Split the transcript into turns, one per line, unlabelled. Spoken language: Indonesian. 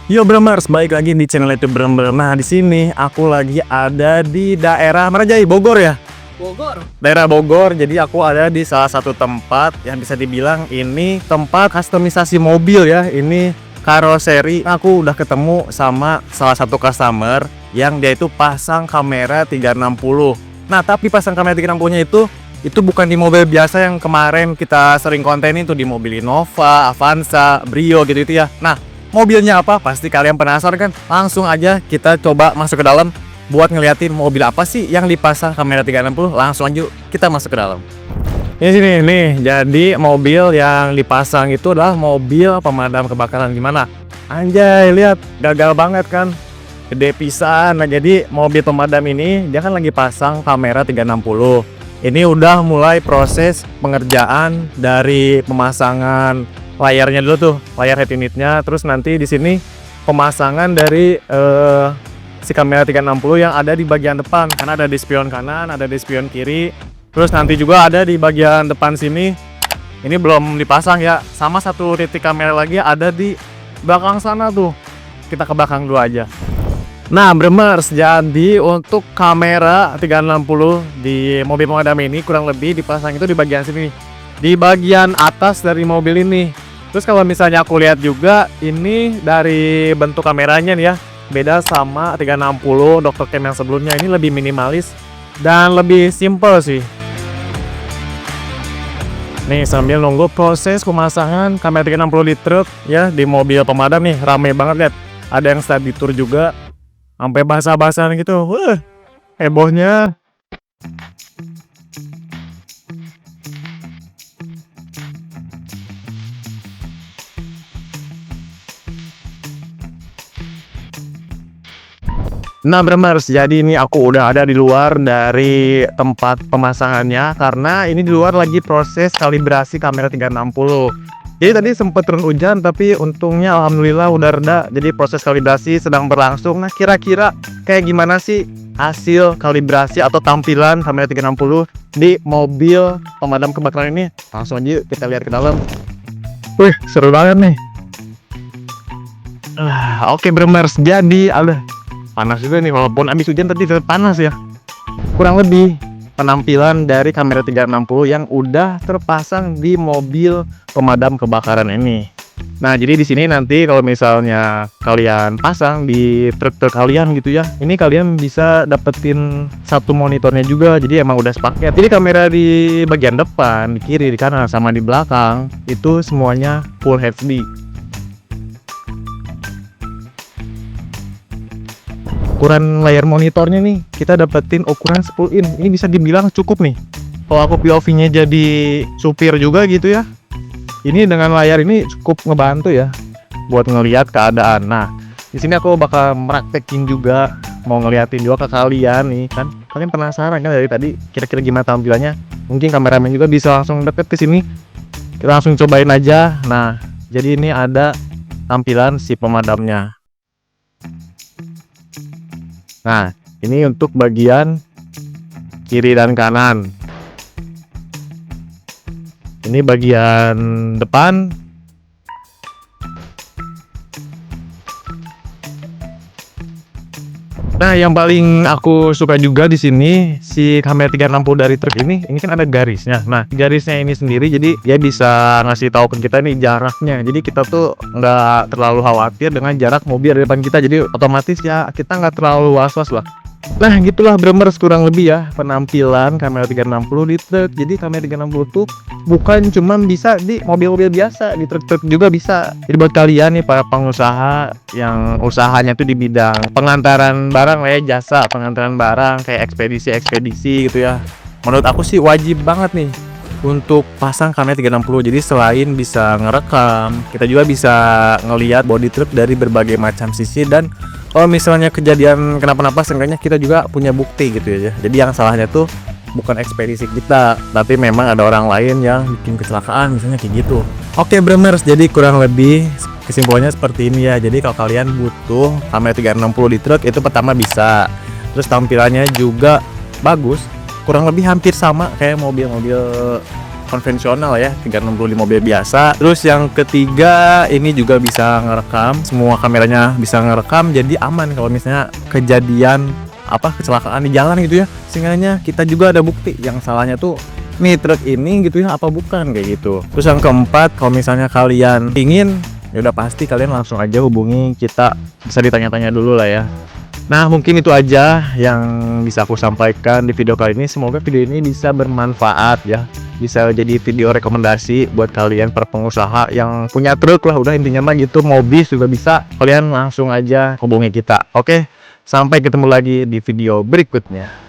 Yo Bremers, balik lagi di channel YouTube Bremer. Nah, di sini aku lagi ada di daerah Marajai, Bogor ya.
Bogor.
Daerah Bogor. Jadi aku ada di salah satu tempat yang bisa dibilang ini tempat kustomisasi mobil ya. Ini karoseri. Aku udah ketemu sama salah satu customer yang dia itu pasang kamera 360. Nah, tapi pasang kamera 360-nya itu bukan di mobil biasa yang kemarin kita sering konten itu, di mobil Innova, Avanza, Brio gitu itu ya. Nah, mobilnya apa? Pasti kalian penasaran kan? Langsung aja kita coba masuk ke dalam buat ngeliatin mobil apa sih yang dipasang kamera 360. Langsung aja kita masuk ke dalam. Ini sini nih, jadi mobil yang dipasang itu adalah mobil pemadam kebakaran. Gimana? Anjay, lihat, gagal banget kan? Gede pisan. Nah, jadi mobil pemadam ini dia kan lagi pasang kamera 360. Ini udah mulai proses pengerjaan dari pemasangan layarnya dulu tuh, layar head unitnya. Terus nanti di sini pemasangan dari si kamera 360 yang ada di bagian depan, karena ada di spion kanan, ada di spion kiri. Terus nanti juga ada di bagian depan sini. Ini belum dipasang ya. Sama satu titik kamera lagi ada di belakang sana tuh. Kita ke belakang dulu aja. Nah, Bremers, jadi untuk kamera 360 di mobil pemadam ini kurang lebih dipasang itu di bagian sini, di bagian atas dari mobil ini. Terus kalau misalnya aku lihat juga ini dari bentuk kameranya nih ya, beda sama 360 Dr. Cam yang sebelumnya. Ini lebih minimalis dan lebih simple sih. Nih, sambil nunggu proses pemasangan kamera 360 di truk ya, di mobil pemadam nih, rame banget lihat. Ada yang study tour juga, sampai basah-basahan gitu. Wah, hebohnya. Nah, Bremers, jadi ini aku udah ada di luar dari tempat pemasangannya, karena ini di luar lagi proses kalibrasi kamera 360. Jadi tadi sempat turun hujan, tapi untungnya alhamdulillah udah reda. Jadi proses kalibrasi sedang berlangsung. Nah, kira-kira kayak gimana sih hasil kalibrasi atau tampilan kamera 360 di mobil pemadam kebakaran ini? Langsung aja kita lihat ke dalam. Wih, seru banget nih. Oke, Bremers, jadi panas juga nih, walaupun abis hujan tadi tetap panas ya. Kurang lebih penampilan dari kamera 360 yang udah terpasang di mobil pemadam kebakaran ini. Nah, jadi di sini nanti kalau misalnya kalian pasang di truk-truk kalian gitu ya, ini kalian bisa dapetin satu monitornya juga. Jadi emang udah sepaket. Jadi kamera di bagian depan, di kiri, di kanan, sama di belakang itu semuanya full HD. Ukuran layar monitornya nih kita dapetin ukuran 10 in. Ini bisa dibilang cukup nih. Kalau aku POV-nya jadi supir juga gitu ya, ini dengan layar ini cukup ngebantu ya buat ngelihat keadaan. Nah, di sini aku bakal meraktekin juga, mau ngeliatin juga ke kalian nih kan. Kalian penasaran kan dari tadi kira-kira gimana tampilannya? Mungkin kameramen juga bisa langsung deket ke sini. Kita langsung cobain aja. Nah, jadi ini ada tampilan si pemadamnya. Nah, ini untuk bagian kiri dan kanan. Ini bagian depan. Nah, yang paling aku suka juga di sini si kamera 360 dari truk ini kan ada garisnya. Nah, garisnya ini sendiri jadi dia bisa ngasih tahu ke kita nih jaraknya. Jadi kita tuh nggak terlalu khawatir dengan jarak mobil di depan kita. Jadi otomatis ya kita nggak terlalu was-was lah. Nah, gitulah Bremers kurang lebih ya penampilan kamera 360 di truk. Jadi kamera 360 tuh bukan cuma bisa di mobil-mobil biasa, di truk-truk juga bisa. Jadi buat kalian nih para pengusaha yang usahanya tuh di bidang pengantaran barang lah ya, jasa pengantaran barang kayak ekspedisi gitu ya. Menurut aku sih wajib banget nih untuk pasang kamera 360. Jadi selain bisa ngerekam, kita juga bisa ngelihat body truk dari berbagai macam sisi, dan kalau misalnya kejadian kenapa-napa seenggaknya kita juga punya bukti gitu ya. Jadi yang salahnya tuh bukan ekspedisi kita, tapi memang ada orang lain yang bikin kecelakaan misalnya kayak gitu. Oke, Bremers, jadi kurang lebih kesimpulannya seperti ini ya. Jadi kalau kalian butuh kamera 360 di truk itu pertama bisa. Terus tampilannya juga bagus, kurang lebih hampir sama kayak mobil-mobil konvensional ya, 360 mobil biasa. Terus yang ketiga ini juga bisa ngerekam, semua kameranya bisa ngerekam, jadi aman kalau misalnya kejadian kecelakaan di jalan gitu ya. Sehingga kita juga ada bukti yang salahnya tuh nih truk ini gitu ya, apa bukan kayak gitu. Terus yang keempat, kalau misalnya kalian ingin, ya udah pasti kalian langsung aja hubungi kita, bisa ditanya-tanya dulu lah ya. Nah, mungkin itu aja yang bisa aku sampaikan di video kali ini. Semoga video ini bisa bermanfaat ya, bisa jadi video rekomendasi buat kalian para pengusaha yang punya truk lah, udah intinya mah gitu, mau bis juga bisa. Kalian langsung aja hubungi kita. Oke, sampai ketemu lagi di video berikutnya.